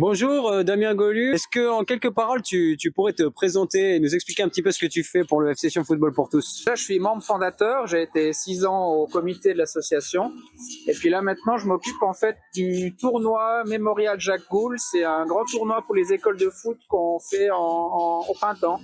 Bonjour Damien Golu, est-ce que en quelques paroles tu pourrais te présenter et nous expliquer un petit peu ce que tu fais pour le FC Sion Football pour tous? Là, je suis membre fondateur, j'ai été 6 ans au comité de l'association. Et puis là, maintenant, je m'occupe en fait du tournoi Mémorial Jacques Goul. C'est un grand tournoi pour les écoles de foot qu'on fait au printemps,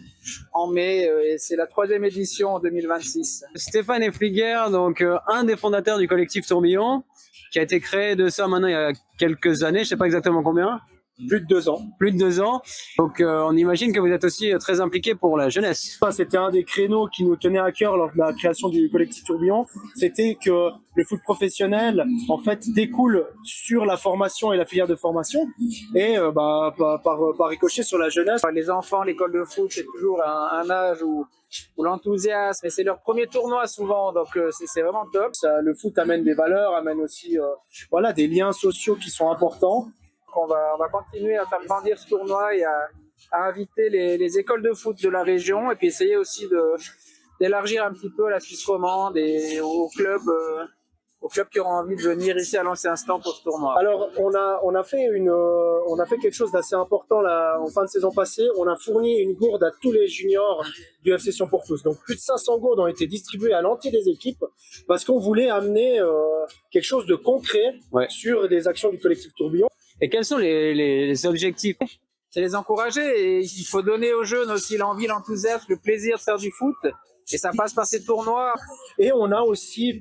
en mai, et c'est la 3e édition en 2026. Stéphane Effliger, donc un des fondateurs du collectif Tourbillon, qui a été créé de ça maintenant il y a quelques années, je sais pas exactement combien. Plus de 2 ans. Plus de 2 ans. Donc on imagine que vous êtes aussi très impliqué pour la jeunesse. C'était un des créneaux qui nous tenait à cœur lors de la création du collectif Tourbillon. C'était que le foot professionnel, en fait, découle sur la formation et la filière de formation et par ricochet sur la jeunesse. Les enfants, l'école de foot, c'est toujours un âge où l'enthousiasme, et c'est leur premier tournoi souvent, donc c'est vraiment top. Le foot amène des valeurs, amène aussi des liens sociaux qui sont importants. On va continuer à faire grandir ce tournoi et à inviter les écoles de foot de la région, et puis essayer aussi d'élargir un petit peu la Suisse romande et aux clubs qui auront envie de venir ici à lancer un stand pour ce tournoi. Alors on a fait quelque chose d'assez important là, en fin de saison passée. On a fourni une gourde à tous les juniors du FC Sion pour tous. Donc plus de 500 gourdes ont été distribuées à l'entier des équipes parce qu'on voulait amener quelque chose de concret sur des actions du collectif Tourbillon. Et quels sont les objectifs? C'est les encourager, et il faut donner aux jeunes aussi l'envie, l'enthousiasme, le plaisir de faire du foot, et ça passe par ces tournois. Et on a aussi,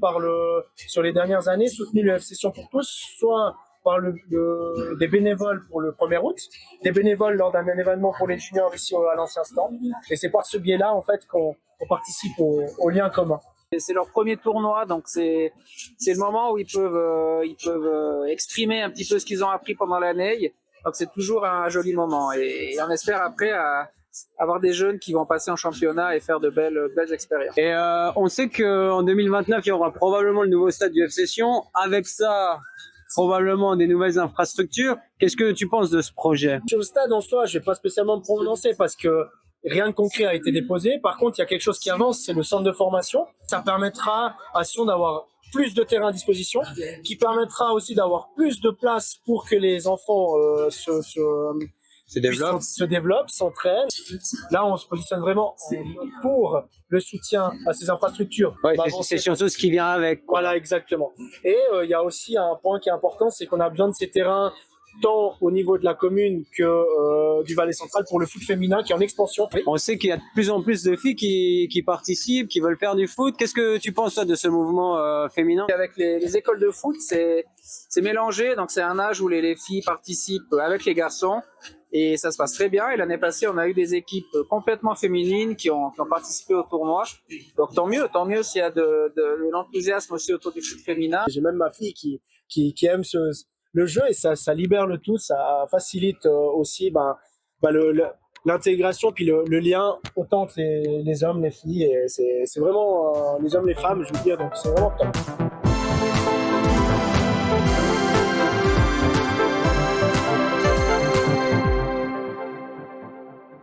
sur les dernières années, soutenu le FC Sion pour tous, soit par des bénévoles pour le 1er août, des bénévoles lors d'un événement pour les juniors ici à l'ancien stand, et c'est par ce biais-là en fait qu'on participe au lien commun. C'est leur premier tournoi, donc c'est le moment où ils peuvent exprimer un petit peu ce qu'ils ont appris pendant l'année. Donc c'est toujours un joli moment, et on espère après avoir des jeunes qui vont passer en championnat et faire de belles expériences. Et on sait qu'en 2029, il y aura probablement le nouveau stade du FC Sion. Avec ça, probablement des nouvelles infrastructures. Qu'est-ce que tu penses de ce projet? Sur le stade en soi, je vais pas spécialement me prononcer parce que rien de concret a été déposé. Par contre, il y a quelque chose qui avance, c'est le centre de formation. Ça permettra à Sion d'avoir plus de terrain à disposition, qui permettra aussi d'avoir plus de place pour que les enfants se développent, s'entraînent. Là, on se positionne vraiment pour le soutien à ces infrastructures. Ouais, c'est surtout ce qui vient avec. Voilà, exactement. Et il y a aussi un point qui est important, c'est qu'on a besoin de ces terrains tant au niveau de la commune que du Valais central pour le foot féminin qui est en expansion. On sait qu'il y a de plus en plus de filles qui participent, qui veulent faire du foot. Qu'est-ce que tu penses toi, de ce mouvement féminin? Avec les écoles de foot, c'est mélangé, donc c'est un âge où les filles participent avec les garçons, et ça se passe très bien. Et l'année passée, on a eu des équipes complètement féminines qui ont participé au tournoi. Donc tant mieux s'il y a de l'enthousiasme aussi autour du foot féminin. J'ai même ma fille qui aime le jeu, et ça libère le tout, ça facilite aussi l'intégration, puis le lien autant entre les hommes, les filles, et c'est vraiment les hommes, les femmes, je veux dire, donc c'est vraiment top.